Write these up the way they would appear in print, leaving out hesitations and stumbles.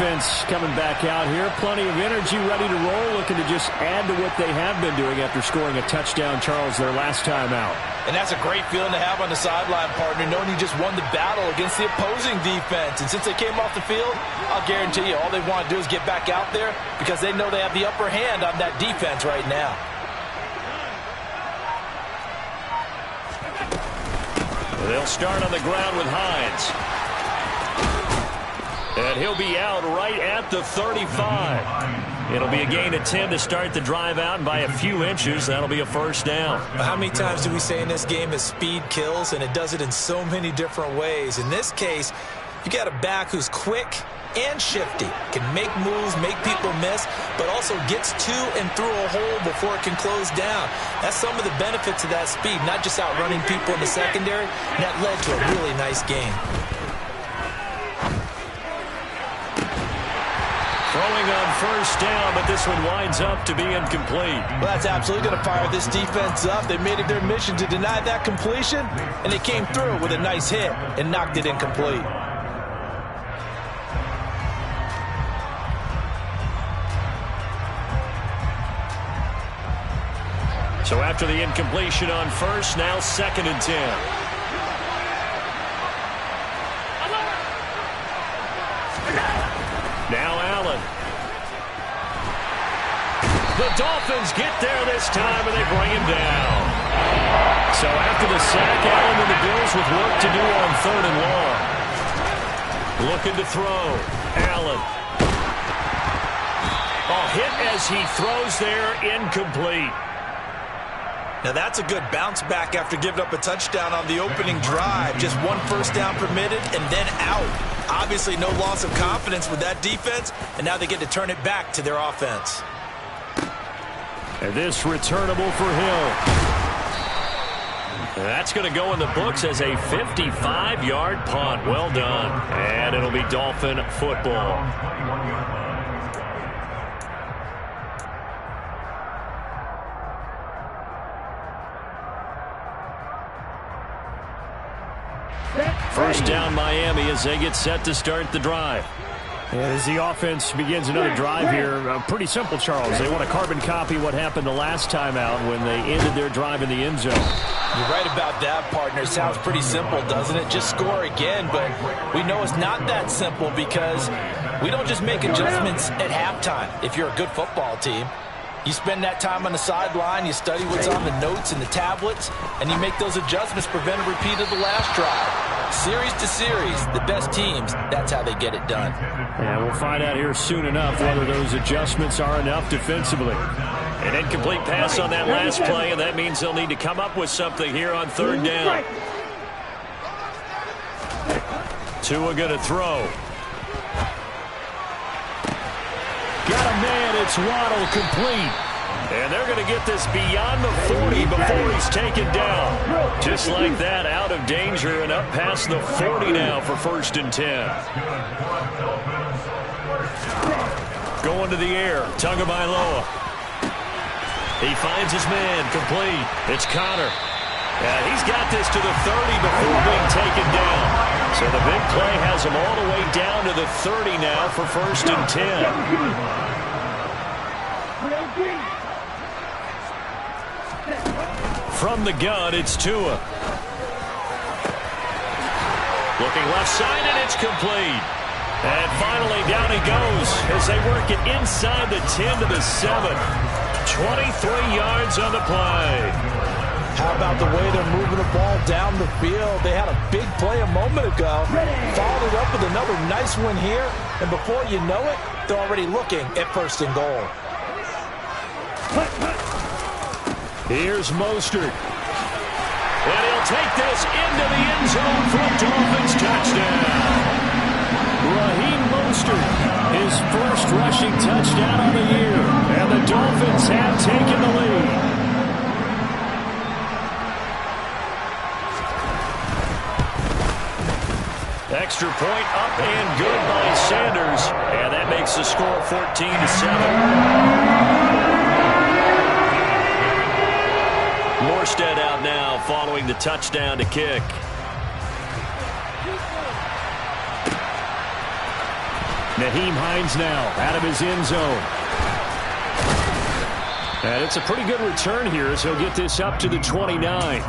defense coming back out here. Plenty of energy, ready to roll, looking to just add to what they have been doing after scoring a touchdown, Charles, their last time out. And that's a great feeling to have on the sideline, partner, knowing you just won the battle against the opposing defense. And since they came off the field, I'll guarantee you all they want to do is get back out there because they know they have the upper hand on that defense right now. They'll start on the ground with Hines. And he'll be out right at the 35. It'll be a gain of 10 to start the drive out, and by a few inches, that'll be a first down. How many times do we say in this game that speed kills, and it does it in so many different ways? In this case, you got a back who's quick and shifty, can make moves, make people miss, but also gets to and through a hole before it can close down. That's some of the benefits of that speed, not just outrunning people in the secondary, and that led to a really nice game. Throwing on first down, but this one winds up to be incomplete. Well, that's absolutely going to fire this defense up. They made it their mission to deny that completion, and they came through with a nice hit and knocked it incomplete. So after the incompletion on first, now 2nd and 10. Now Allen. The Dolphins get there this time, and they bring him down. So after the sack, Allen and the Bills with work to do on 3rd and long. Looking to throw. Allen. Hit as he throws there, incomplete. Now that's a good bounce back after giving up a touchdown on the opening drive. Just one first down permitted and then out. Obviously no loss of confidence with that defense, and now they get to turn it back to their offense. And this returnable for Hill. And that's going to go in the books as a 55-yard punt. Well done. And it'll be Dolphin football. First down Miami as they get set to start the drive. And as the offense begins another drive here, pretty simple, Charles. They want to carbon copy what happened the last time out when they ended their drive in the end zone. You're right about that, partner. Sounds pretty simple, doesn't it? Just score again, but we know it's not that simple because we don't just make adjustments at halftime if you're a good football team. You spend that time on the sideline, you study what's on the notes and the tablets, and you make those adjustments, prevent a repeat of the last drive. Series to series, the best teams, that's how they get it done. Yeah, we'll find out here soon enough whether those adjustments are enough defensively. An incomplete pass on that last play, and that means they'll need to come up with something here on 3rd down. Tua going to throw. Got a man, it's Waddle, complete. And they're going to get this beyond the 40 before he's taken down. Just like that, out of danger and up past the 40 now for 1st and 10. Going to the air, Tagovailoa. He finds his man, complete. It's Connor. And he's got this to the 30 before being taken down. So the big play has him all the way down to the 30 now for 1st and 10. From the gun, it's Tua. Looking left side, and it's complete. And finally, down he goes as they work it inside the 10 to the 7. 23 yards on the play. How about the way they're moving the ball down the field? They had a big play a moment ago. Followed it up with another nice one here. And before you know it, they're already looking at 1st and goal. Here's Mostert. And he'll take this into the end zone for a Dolphins touchdown. Raheem Mostert, his first rushing touchdown of the year. And the Dolphins have taken the lead. Extra point up and good by Sanders. And that makes the score 14-7. Morstead out now following the touchdown to kick. Nyheim Hines now out of his end zone. And it's a pretty good return here as he'll get this up to the 29.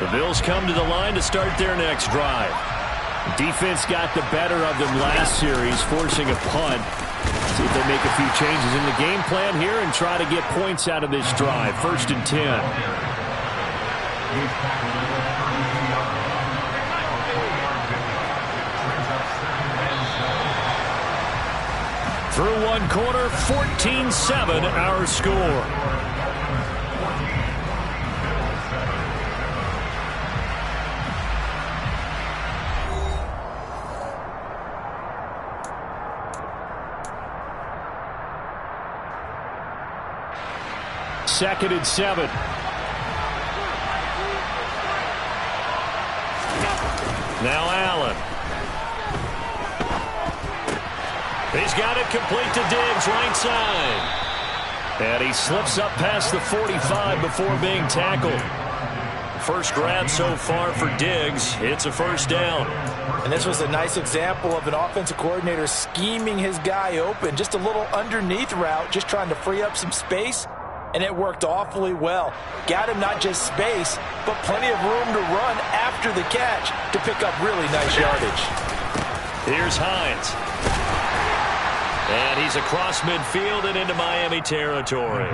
The Bills come to the line to start their next drive. Defense got the better of them last series, forcing a punt. See if they make a few changes in the game plan here and try to get points out of this drive. 1st and 10. Through one quarter, 14-7 our score. Second and 7. Now Allen. He's got it complete to Diggs, right side. And he slips up past the 45 before being tackled. First grab so far for Diggs. It's a first down. And this was a nice example of an offensive coordinator scheming his guy open. Just a little underneath route, just trying to free up some space. And it worked awfully well. Got him not just space, but plenty of room to run after the catch to pick up really nice yardage. Here's Hines. And he's across midfield and into Miami territory.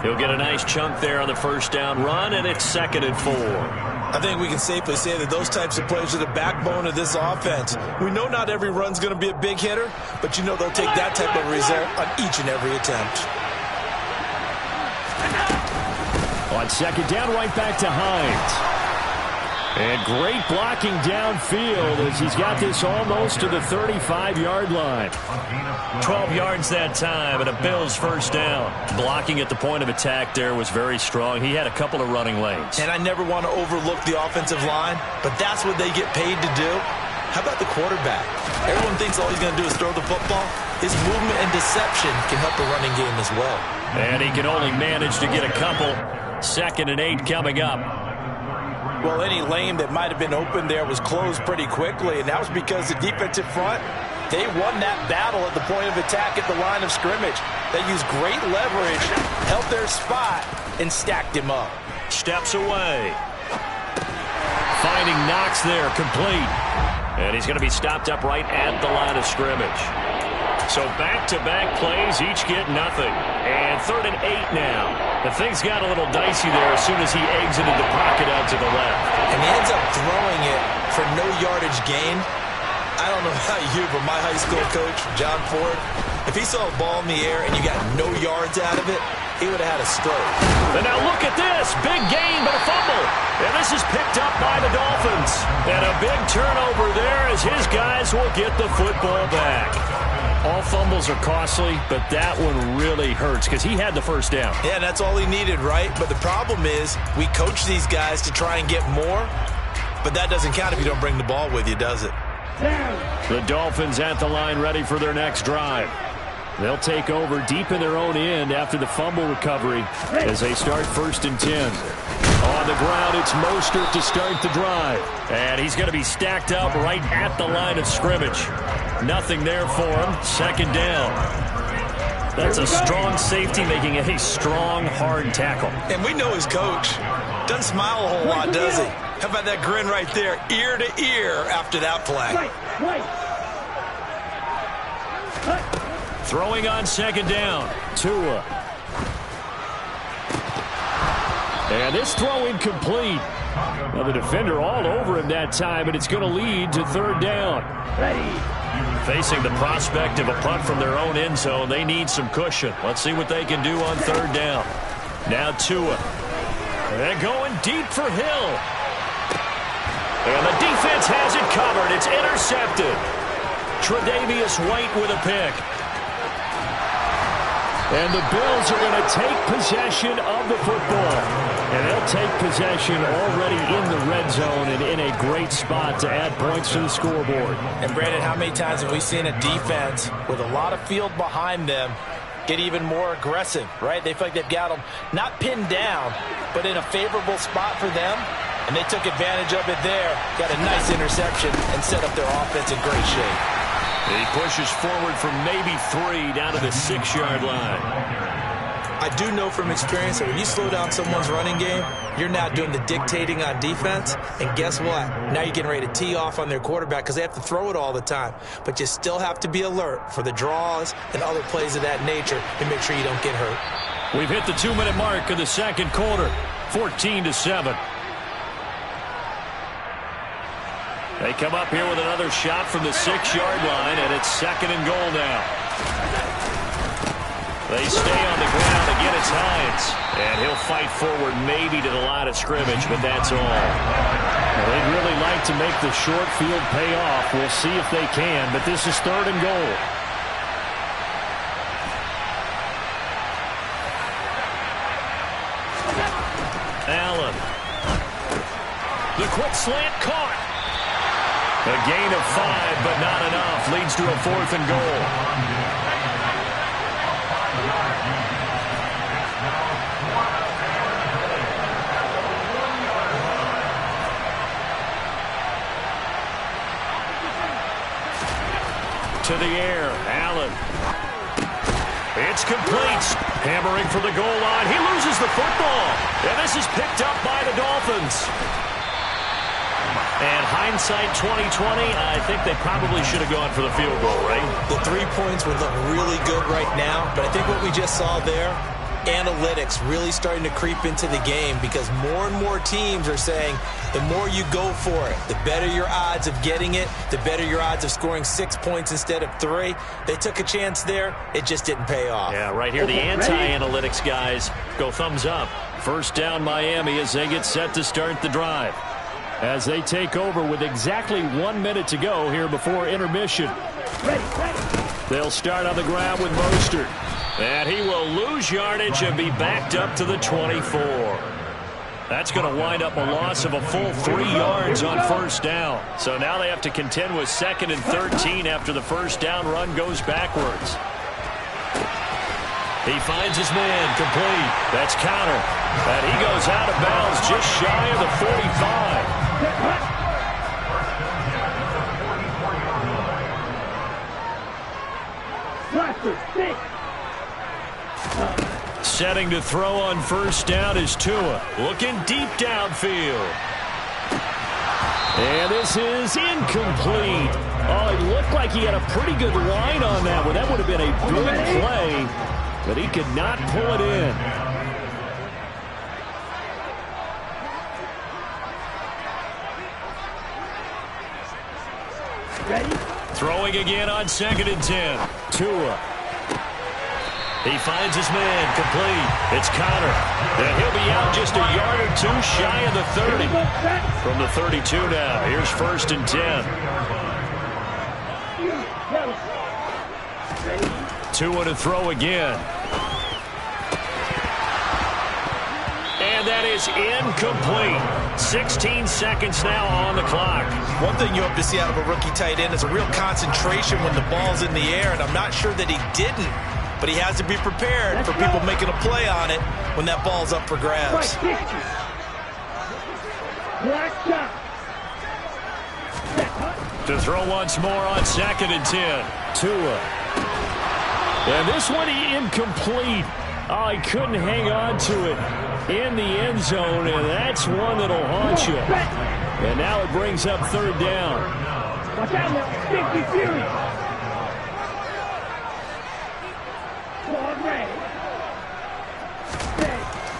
He'll get a nice chunk there on the first down run, and it's 2nd and 4. I think we can safely say that those types of plays are the backbone of this offense. We know not every run's going to be a big hitter, but you know they'll take that type of result on each and every attempt. On second down, right back to Hines. And great blocking downfield as he's got this almost to the 35-yard line. 12 yards that time and a Bills first down. Blocking at the point of attack there was very strong. He had a couple of running lanes. And I never want to overlook the offensive line, but that's what they get paid to do. How about the quarterback? Everyone thinks all he's going to do is throw the football. His movement and deception can help the running game as well. And he can only manage to get a couple. 2nd and 8 coming up. Well, any lane that might have been open there was closed pretty quickly, and that was because the defensive front, they won that battle at the point of attack at the line of scrimmage. They used great leverage, held their spot, and stacked him up. Steps away. Finding Knox there, complete. And he's going to be stopped up right at the line of scrimmage. So back-to-back plays, each get nothing. And 3rd and 8 now. The things got a little dicey there as soon as he exited the pocket out to the left. And he ends up throwing it for no yardage gain. I don't know about you, but my high school coach, John Ford, if he saw a ball in the air and you got no yards out of it, he would have had a stroke. And now look at this. Big gain, but a fumble. And this is picked up by the Dolphins. And a big turnover there as his guys will get the football back. All fumbles are costly, but that one really hurts because he had the first down. Yeah, that's all he needed, right? But the problem is we coach these guys to try and get more, but that doesn't count if you don't bring the ball with you, does it? The Dolphins at the line ready for their next drive. They'll take over deep in their own end after the fumble recovery as they start 1st and 10. On the ground, it's Mostert to start the drive. And he's going to be stacked up right at the line of scrimmage. Nothing there for him. 2nd down. That's a strong safety making a strong, hard tackle. And we know his coach. Doesn't smile a whole lot, does he? How about that grin right there, ear to ear after that play? Throwing on 2nd down. Tua. And this throw incomplete. Now the defender all over him that time, and it's going to lead to 3rd down. Facing the prospect of a punt from their own end zone, they need some cushion. Let's see what they can do on 3rd down. Now Tua. And going deep for Hill. And the defense has it covered. It's intercepted. Tre'Davious White with a pick. And the Bills are going to take possession of the football. And they'll take possession already in the red zone and in a great spot to add points to the scoreboard. And Brandon, how many times have we seen a defense with a lot of field behind them get even more aggressive, right? They feel like they've got them not pinned down, but in a favorable spot for them. And they took advantage of it there. Got a nice interception and set up their offense in great shape. He pushes forward from maybe 3 down to the 6-yard line. I do know from experience that when you slow down someone's running game, you're not doing the dictating on defense. And guess what? Now you're getting ready to tee off on their quarterback because they have to throw it all the time. But you still have to be alert for the draws and other plays of that nature to make sure you don't get hurt. We've hit the 2-minute mark of the second quarter, 14-7. They come up here with another shot from the 6-yard line, and it's 2nd and goal now. They stay on the ground. Again, it's Hines. And he'll fight forward maybe to the line of scrimmage, but that's all. Well, they'd really like to make the short field pay off. We'll see if they can, but this is 3rd and goal. Allen. The quick slant caught. A gain of 5, but not enough. Leads to a 4th and goal. To the air, Allen. It's complete. Hammering for the goal line. He loses the football. And this is picked up by the Dolphins. And hindsight 2020, I think they probably should have gone for the field goal, right? The 3 points would look really good right now, but I think what we just saw there, analytics really starting to creep into the game because more and more teams are saying the more you go for it, the better your odds of getting it, the better your odds of scoring 6 points instead of 3. They took a chance there. It just didn't pay off. Yeah, right here, the anti-analytics guys go thumbs up. First down, Miami, as they get set to start the drive. As they take over with exactly 1 minute to go here before intermission. They'll start on the ground with Mostert. And he will lose yardage and be backed up to the 24. That's going to wind up a loss of a full 3 yards on first down. So now they have to contend with 2nd and 13 after the first down run goes backwards. He finds his man complete. That's counter. And he goes out of bounds just shy of the 45. Setting to throw on first down is Tua. Looking deep downfield. And this is incomplete. Oh, it looked like he had a pretty good line on that one. That would have been a big play, but he could not pull it in. Throwing again on 2nd and 10. Tua. He finds his man complete. It's Connor. And he'll be out just a yard or 2 shy of the 30. From the 32 now. Here's 1st and 10. Tua to throw again. And that is incomplete. 16 seconds now on the clock. One thing you hope to see out of a rookie tight end is a real concentration when the ball's in the air, and I'm not sure that he didn't, but he has to be prepared for people making a play on it when that ball's up for grabs. To throw once more on 2nd and 10. Tua. And this one incomplete. Oh, he couldn't hang on to it in the end zone, and that's one that'll haunt you. And now it brings up 3rd down. Watch out now, Stinky Fury.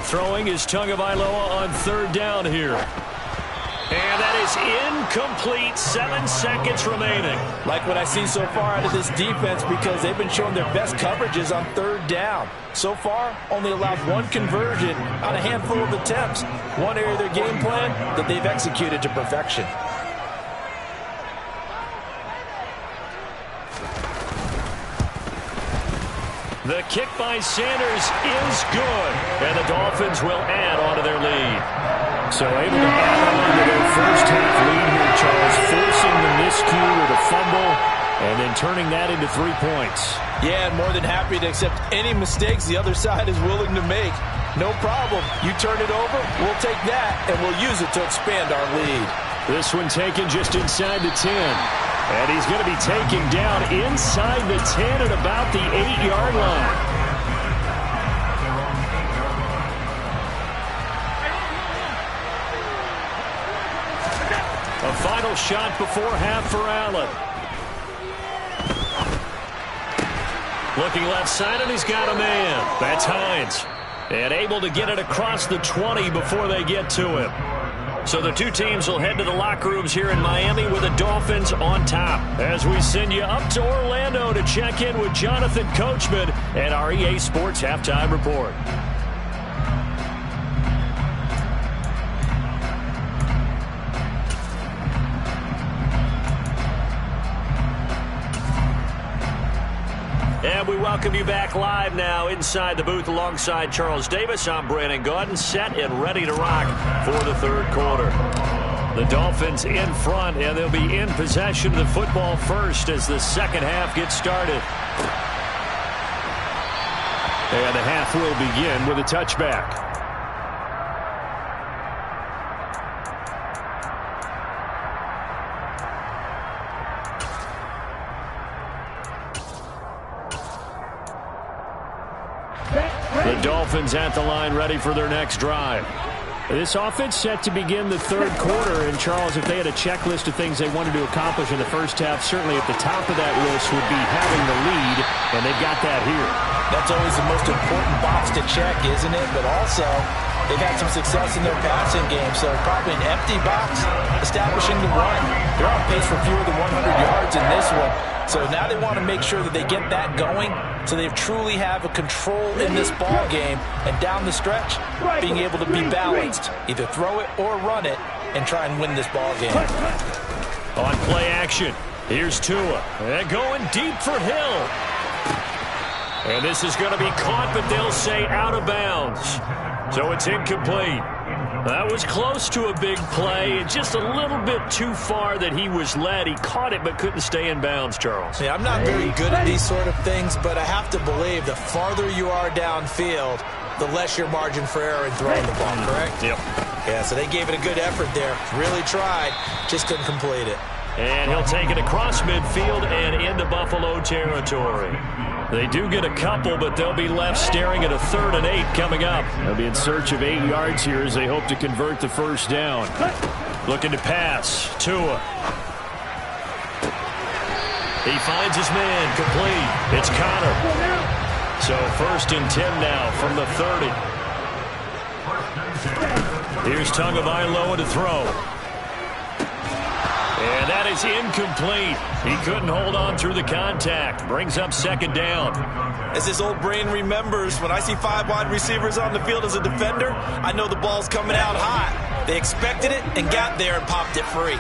Throwing is Tagovailoa on 3rd down here. And that is incomplete. 7 seconds remaining. Like what I see so far out of this defense because they've been showing their best coverages on 3rd down. So far, only allowed 1 conversion on a handful of attempts. One area of their game plan that they've executed to perfection. The kick by Sanders is good. And the Dolphins will add on to their lead. So able to add on to their first half lead here, Charles, forcing the miscue with a fumble And then turning that into 3 points. Yeah, and more than happy to accept any mistakes the other side is willing to make. No problem. You turn it over, we'll take that, and we'll use it to expand our lead. This one taken just inside the 10. And he's going to be taken down inside the 10 at about the 8-yard line. A final shot before half for Allen. Looking left side, and he's got a man. That's Hines. And able to get it across the 20 before they get to him. So the two teams will head to the locker rooms here in Miami with the Dolphins on top. As we send you up to Orlando to check in with Jonathan Coachman and our EA Sports Halftime Report. And we welcome you back live now inside the booth alongside Charles Davis. I'm Brandon Gaudin, set and ready to rock for the third quarter. The Dolphins in front, and they'll be in possession of the football first as the second half gets started. And the half will begin with a touchback. The Dolphins at the line ready for their next drive. This offense set to begin the third quarter. And, Charles, if they had a checklist of things they wanted to accomplish in the first half, certainly at the top of that list would be having the lead, and they've got that here. That's always the most important box to check, isn't it? But also, they've had some success in their passing game, so probably an empty box establishing the run. They're on pace for fewer than 100 yards in this one. So now they want to make sure that they get that going so they truly have a control in this ball game. And down the stretch, being able to be balanced. Either throw it or run it and try and win this ball game. On play action, here's Tua. And going deep for Hill. And this is going to be caught, but they'll say out of bounds. So it's incomplete. That was close to a big play. Just a little bit too far that he was led. He caught it but couldn't stay in bounds, Charles. Yeah, I'm not very good at these sort of things, but I have to believe the farther you are downfield, the less your margin for error in throwing the ball, correct? Yep. Yeah, so they gave it a good effort there. Really tried, just couldn't complete it. And he'll take it across midfield and into Buffalo territory. They do get a couple, but they'll be left staring at a 3rd and 8 coming up. They'll be in search of 8 yards here as they hope to convert the first down. Looking to pass. Tua. He finds his man. Complete. It's Connor. So 1st and 10 now from the 30. Here's Tagovailoa to throw. And that is incomplete. He couldn't hold on through the contact. Brings up 2nd down. As this old brain remembers, when I see 5 wide receivers on the field as a defender, I know the ball's coming out hot. They expected it and got there and popped it free.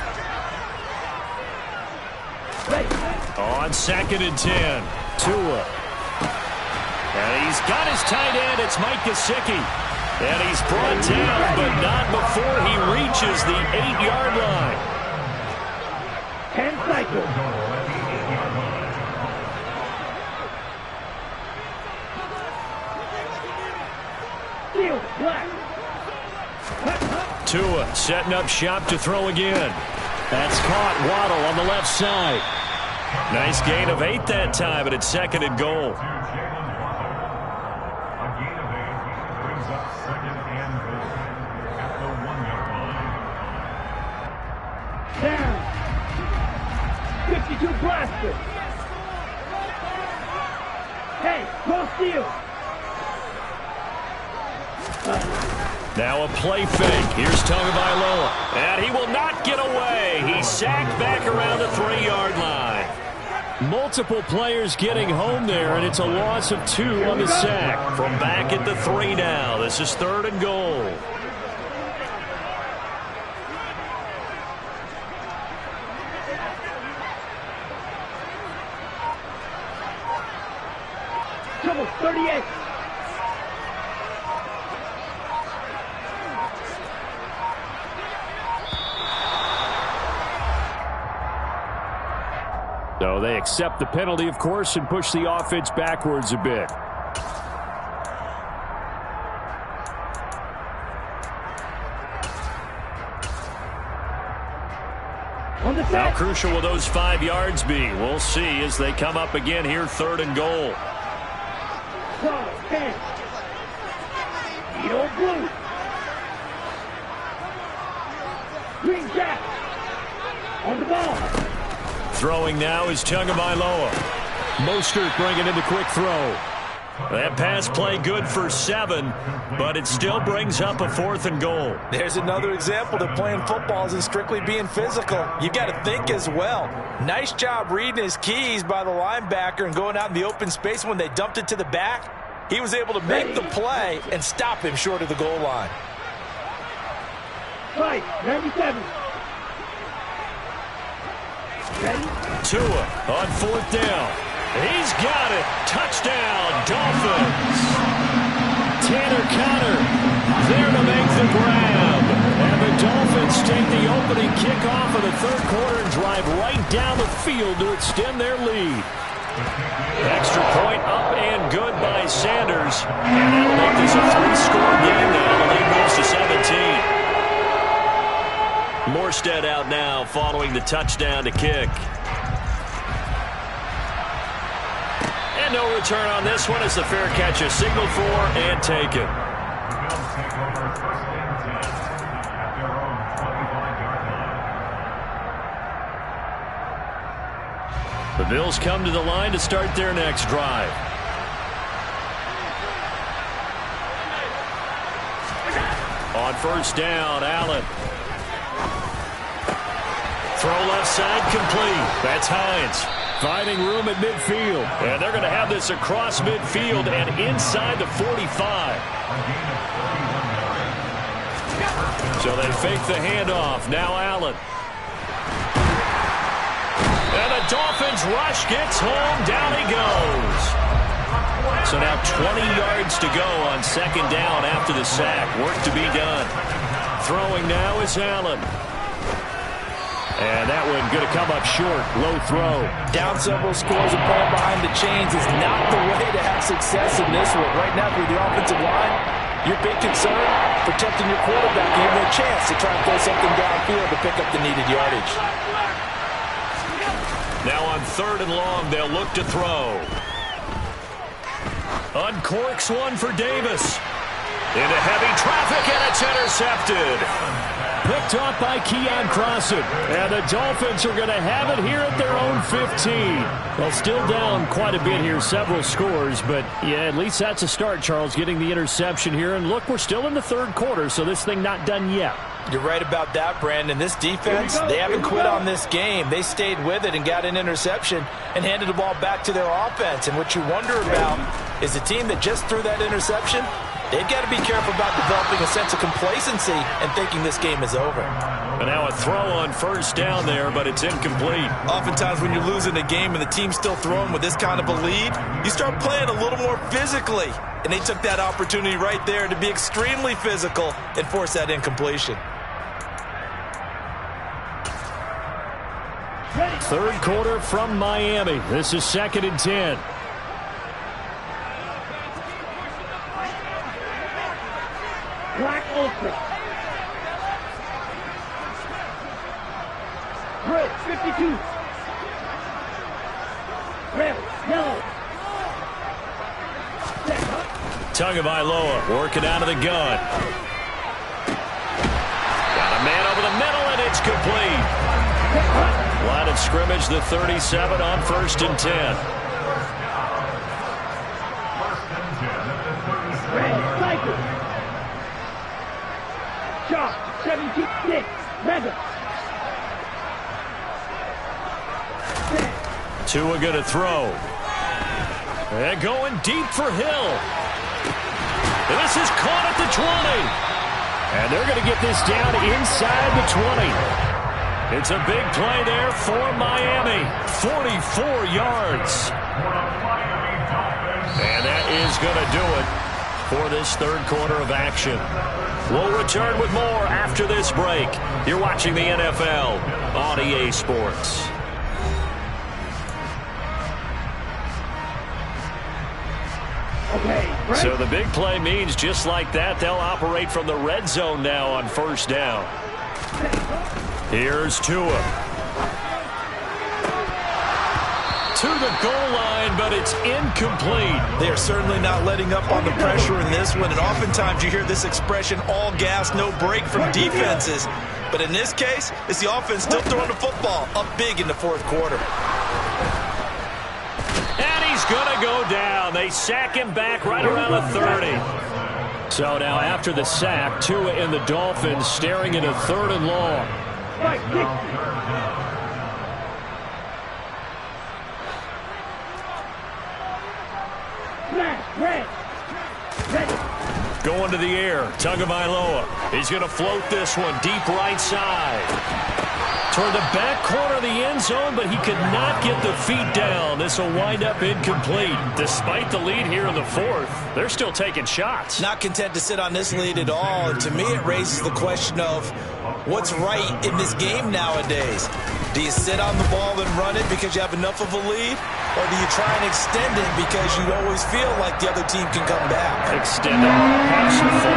On 2nd and 10, Tua. And he's got his tight end. It's Mike Gesicki. And he's brought down, but not before he reaches the 8-yard line. 10 cycles. Field black. Tua setting up shop to throw again. That's caught. Waddle on the left side. Nice gain of 8 that time, but it's 2nd and goal. Down. 52 blaster. Hey, go steal. Now a play fake. Here's Tagovailoa. And he will not get away. He's sacked back around the 3-yard line. Multiple players getting home there, and it's a loss of 2 on the sack. From back at the 3 now. This is 3rd and goal. Trouble 38. So they accept the penalty, of course, and push the offense backwards a bit. How crucial will those 5 yards be? We'll see as they come up again here, 3rd and goal. Blue. Green Jack. On the ball. Throwing now is Tagovailoa. Mostert bringing in the quick throw. That pass play good for 7, but it still brings up a 4th and goal. There's another example that playing football isn't strictly being physical. You've got to think as well. Nice job reading his keys by the linebacker and going out in the open space when they dumped it to the back. He was able to make the play and stop him short of the goal line. Right, 97. Tua on 4th down. He's got it. Touchdown, Dolphins. Tanner Conner there to make the grab. And the Dolphins take the opening kickoff of the 3rd quarter and drive right down the field to extend their lead. Extra point up and good by Sanders. And that'll make this a 3-score game now. The lead moves to 17. Morstead out now following the touchdown to kick. And no return on this one as the fair catch is signaled for and taken. The Bills come to the line to start their next drive. On 1st down, Allen. Throw left side complete. That's Hines. Finding room at midfield. And they're going to have this across midfield and inside the 45. So they fake the handoff. Now Allen. And the Dolphins rush gets home. Down he goes. So now 20 yards to go on 2nd down after the sack. Work to be done. Throwing now is Allen. And that one going to come up short. Low throw. Down several scores and playing behind the chains is not the way to have success in this one. Right now, through the offensive line, your big concern, protecting your quarterback, giving him a chance to try and throw something downfield to pick up the needed yardage. Now on 3rd and long, they'll look to throw. Uncorks one for Davis. Into heavy traffic, and it's intercepted. Picked off by Keon Crossan. And the Dolphins are going to have it here at their own 15. Well, still down quite a bit here, several scores. But, yeah, at least that's a start, Charles, getting the interception here. And, look, we're still in the 3rd quarter, so this thing not done yet. You're right about that, Brandon. This defense, they haven't quit on this game. They stayed with it and got an interception and handed the ball back to their offense. And what you wonder about is the team that just threw that interception, they've got to be careful about developing a sense of complacency and thinking this game is over. But now a throw on 1st down there, but it's incomplete. Oftentimes when you're losing a game and the team's still throwing with this kind of a lead, you start playing a little more physically. And they took that opportunity right there to be extremely physical and force that incompletion. 3rd quarter from Miami. This is 2nd and 10. Black Ultra. Red 52. Red, yellow. Tagovailoa working out of the gun. Got a man over the middle, and it's complete. Line of scrimmage, the 37 on 1st and 10. Red cycle. Shot 76. Red. Tua going to throw. And going deep for Hill. This is caught at the 20. And they're going to get this down inside the 20. It's a big play there for Miami. 44 yards. And that is going to do it for this 3rd quarter of action. We'll return with more after this break. You're watching the NFL on EA Sports. Okay, break. So the big play means just like that, they'll operate from the red zone now on first down. Here's Tua. To the goal line, but it's incomplete. They are certainly not letting up on the pressure in this one, and oftentimes you hear this expression, all gas, no break from defenses. But in this case, it's the offense still throwing the football up big in the fourth quarter. And he's going to go down. They sack him back right around the 30. So now after the sack, Tua and the Dolphins staring at a 3rd and long. Right, 60. Red. Ready. Going to the air. Tagovailoa. He's going to float this one deep right side. Toward the back corner of the end zone, but he could not get the feet down. This will wind up incomplete. Despite the lead here in the 4th, they're still taking shots. Not content to sit on this lead at all. And to me, it raises the question of what's right in this game nowadays. Do you sit on the ball and run it because you have enough of a lead? Or do you try and extend it because you always feel like the other team can come back? Extend it. Have some fun.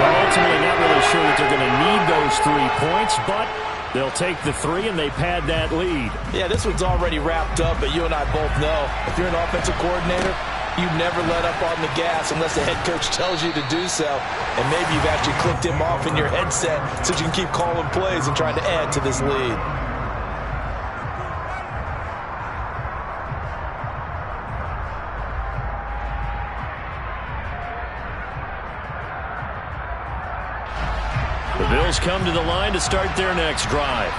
Well, ultimately not really sure that they're going to need those 3 points, but they'll take the 3 and they pad that lead. Yeah, this one's already wrapped up, but you and I both know if you're an offensive coordinator, you never let up on the gas unless the head coach tells you to do so. And maybe you've actually clicked him off in your headset so you can keep calling plays and trying to add to this lead. The Bills come to the line to start their next drive.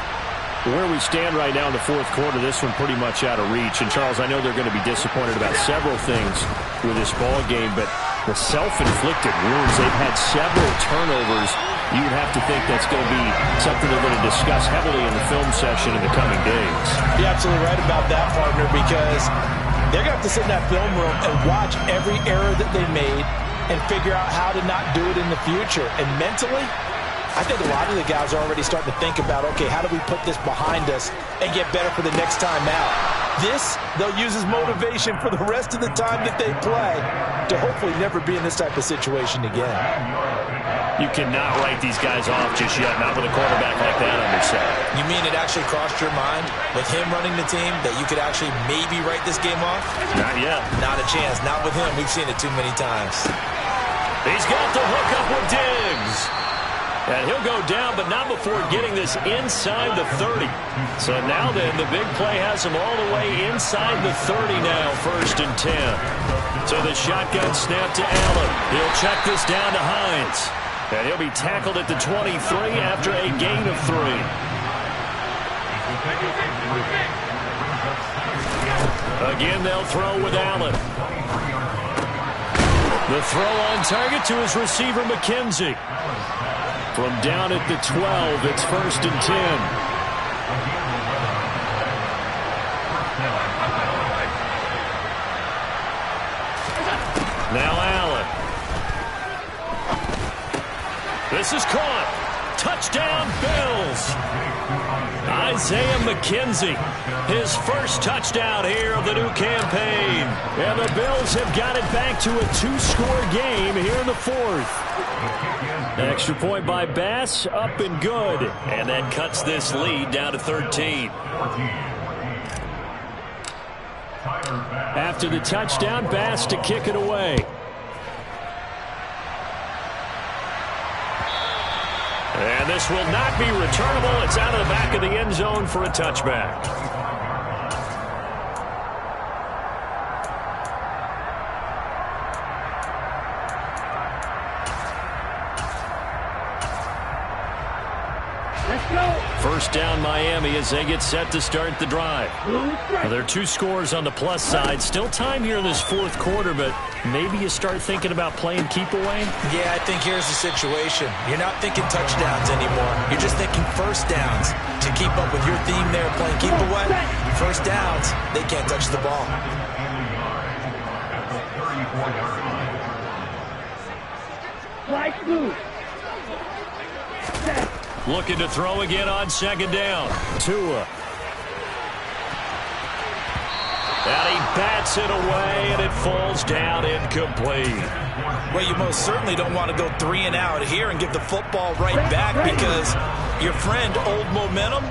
Where we stand right now in the 4th quarter, this one pretty much out of reach. And, Charles, I know they're going to be disappointed about several things with this ball game, but the self-inflicted wounds, they've had several turnovers. You would have to think that's going to be something they're going to discuss heavily in the film session in the coming days. You're absolutely right about that, partner, because they're going to have to sit in that film room and watch every error that they made and figure out how to not do it in the future. And mentally, I think a lot of the guys are already starting to think about, okay, how do we put this behind us and get better for the next time out? This, they'll use as motivation for the rest of the time that they play to hopefully never be in this type of situation again. You cannot write these guys off just yet, not with a quarterback like that under center. You mean it actually crossed your mind with him running the team that you could actually maybe write this game off? Not yet. Not a chance. Not with him. We've seen it too many times. He's got the hook up with Diggs. And he'll go down, but not before getting this inside the 30. So now then, the big play has him all the way inside the 30 now, 1st and 10. So the shotgun snap to Allen. He'll check this down to Hines. And he'll be tackled at the 23 after a gain of 3. Again, they'll throw with Allen. The throw on target to his receiver, McKenzie. From down at the 12, it's 1st and 10. Now Allen. This is caught. Touchdown, Bills. Isaiah McKenzie, his first touchdown here of the new campaign. And the Bills have got it back to a 2-score game here in the 4th. Extra point by Bass, up and good. And that cuts this lead down to 13. After the touchdown, Bass to kick it away. And this will not be returnable. It's out of the back of the end zone for a touchback. First down, Miami, as they get set to start the drive. Well, there are 2 scores on the plus side. Still time here in this 4th quarter, but maybe you start thinking about playing keep away? Yeah, I think here's the situation. You're not thinking touchdowns anymore. You're just thinking first downs. To keep up with your theme there, playing keep away, first downs, they can't touch the ball. Flight move. Set. Looking to throw again on 2nd down. Tua. And he bats it away, and it falls down incomplete. Well, you most certainly don't want to go 3 and out here and give the football right back, because your friend, Old Momentum,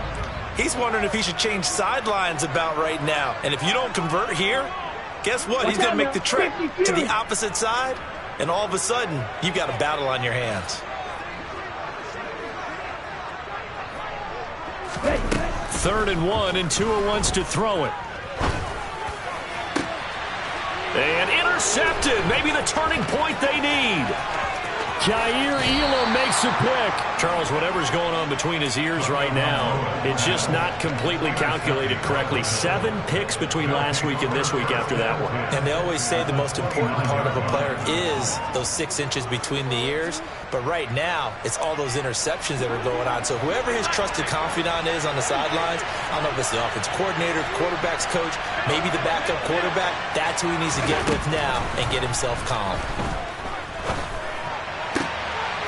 he's wondering if he should change sidelines about right now. And if you don't convert here, guess what? He's going to make the trek to the opposite side, and all of a sudden, you've got a battle on your hands. Third and 1, and Tua wants to throw it. And intercepted. Maybe the turning point they need. Jair Elam makes a pick. Charles, whatever's going on between his ears right now, it's just not completely calculated correctly. 7 picks between last week and this week after that one. And they always say the most important part of a player is those 6 inches between the ears. But right now, it's all those interceptions that are going on. So whoever his trusted confidant is on the sidelines, I don't know if it's the offense coordinator, quarterback's coach, maybe the backup quarterback, that's who he needs to get with now and get himself calm.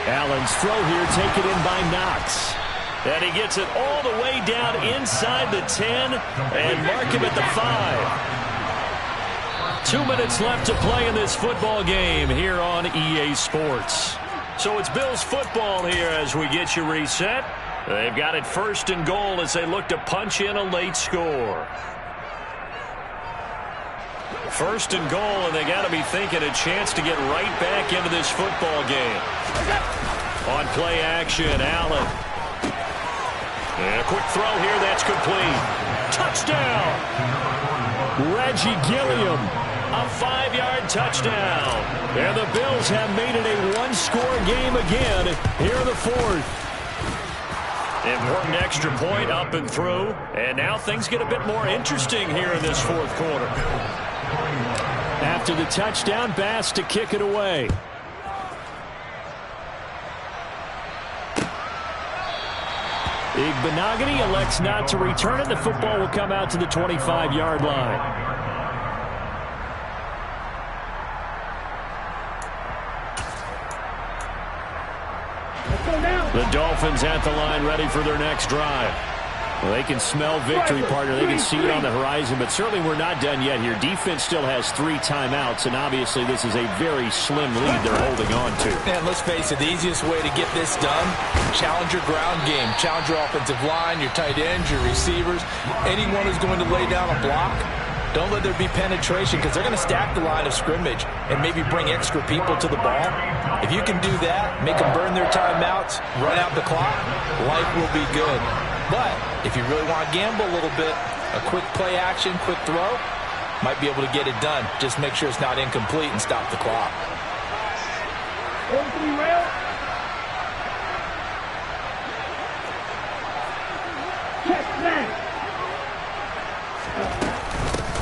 Allen's throw here taken in by Knox. And he gets it all the way down inside the 10 and mark him at the 5. 2 minutes left to play in this football game here on EA Sports. So it's Bills football here as we get you reset. They've got it 1st and goal as they look to punch in a late score. 1st and goal, and they got to be thinking a chance to get right back into this football game. On play action, Allen. And a quick throw here, that's complete. Touchdown! Reggie Gilliam. A 5-yard touchdown. And the Bills have made it a 1-score game again here in the 4th. Important extra point up and through. And now things get a bit more interesting here in this 4th quarter. After the touchdown, Bass to kick it away. Igbenogany elects not to return it. The football will come out to the 25-yard line. The Dolphins at the line, ready for their next drive. Well, they can smell victory, partner. They can see it on the horizon, but certainly we're not done yet here. Defense still has 3 timeouts, and obviously this is a very slim lead they're holding on to. And let's face it, the easiest way to get this done, challenge your ground game. Challenge your offensive line, your tight ends, your receivers. Anyone who's going to lay down a block, don't let there be penetration, because they're going to stack the line of scrimmage and maybe bring extra people to the ball. If you can do that, make them burn their timeouts, run out the clock, life will be good. But if you really want to gamble a little bit, a quick play action, quick throw, might be able to get it done. Just make sure it's not incomplete and stop the clock.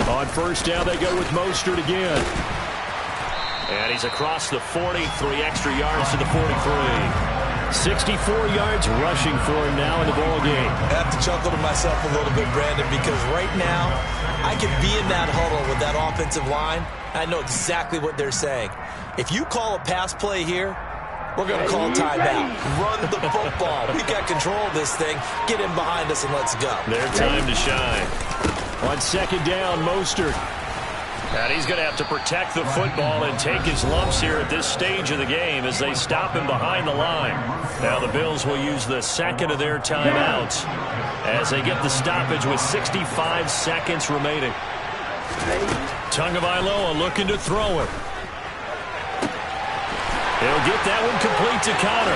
On 1st down, they go with Mostert again. And he's across the 40, 3 extra yards to the 43. 64 yards rushing for him now in the ball game. I have to chuckle to myself a little bit, Brandon, because right now I can be in that huddle with that offensive line. I know exactly what they're saying. If you call a pass play here, we're going to call timeout. Run the football. We've got control of this thing. Get in behind us and let's go. Their time to shine. On 2nd down, Mostert. And he's going to have to protect the football and take his lumps here at this stage of the game as they stop him behind the line. Now the Bills will use the 2nd of their timeouts as they get the stoppage with 65 seconds remaining. Tagovailoa looking to throw it. He'll get that one complete to Connor.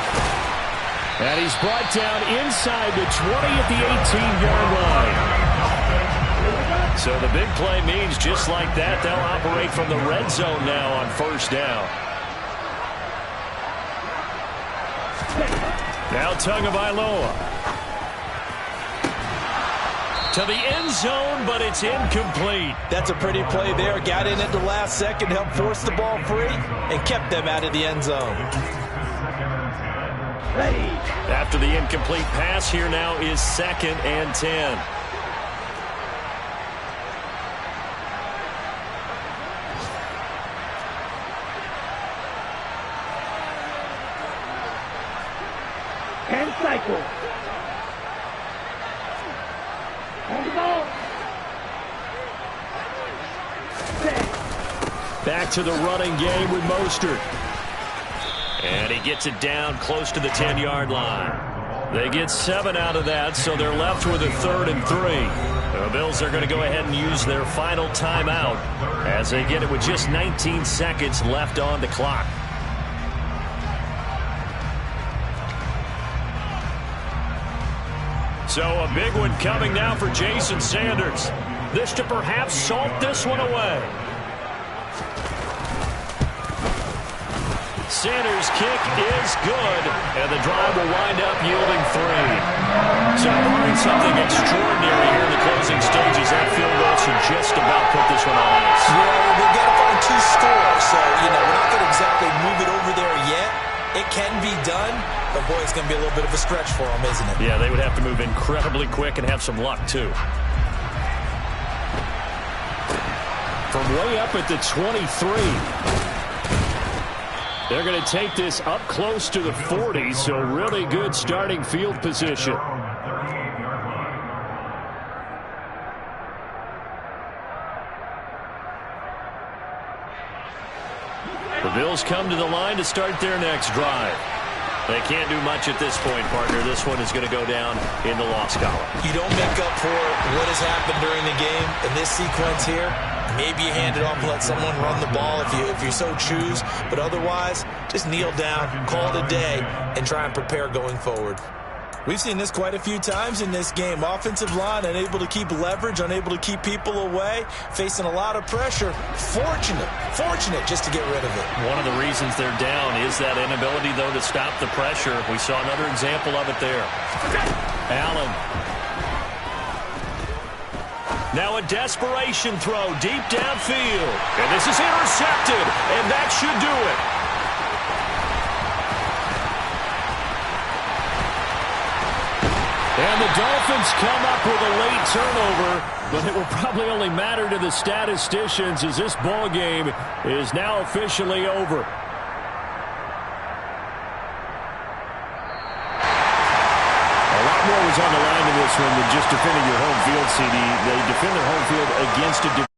And he's brought down inside the 20 at the 18-yard line. So the big play means just like that, they'll operate from the red zone now on 1st down. Now Tagovailoa. To the end zone, but it's incomplete. That's a pretty play there. Got in at the last second, helped force the ball free, and kept them out of the end zone. After the incomplete pass, here now is 2nd and 10. Cycle. On the ball. Back to the running game with Mostert. And he gets it down close to the 10-yard line. They get 7 out of that, so they're left with a 3rd and 3. The Bills are going to go ahead and use their final timeout as they get it with just 19 seconds left on the clock. So a big one coming now for Jason Sanders. This to perhaps salt this one away. Sanders' kick is good, and the drive will wind up yielding 3. So barring something extraordinary here in the closing stages, that field goal should just about put this one on ice. Yeah, we've got to find 2 scores, so, we're not going to exactly move it over there yet. It can be done, but, boy, it's going to be a little bit of a stretch for them, isn't it? Yeah, they would have to move incredibly quick and have some luck, too. From way up at the 23. They're going to take this up close to the 40, so really good starting field position. The Bills come to the line to start their next drive. They can't do much at this point, partner. This one is going to go down in the loss column. You don't make up for what has happened during the game in this sequence here. Maybe you hand it off and let someone run the ball if you so choose. But otherwise, just kneel down, call it a day, and try and prepare going forward. We've seen this quite a few times in this game. Offensive line unable to keep leverage, unable to keep people away, facing a lot of pressure. Fortunate just to get rid of it. One of the reasons they're down is that inability, though, to stop the pressure. We saw another example of it there. Allen. Now a desperation throw deep downfield. And this is intercepted, and that should do it. And the Dolphins come up with a late turnover, but it will probably only matter to the statisticians as this ball game is now officially over. A lot more was on the line in this one than just defending your home field, CD. They defend their home field against a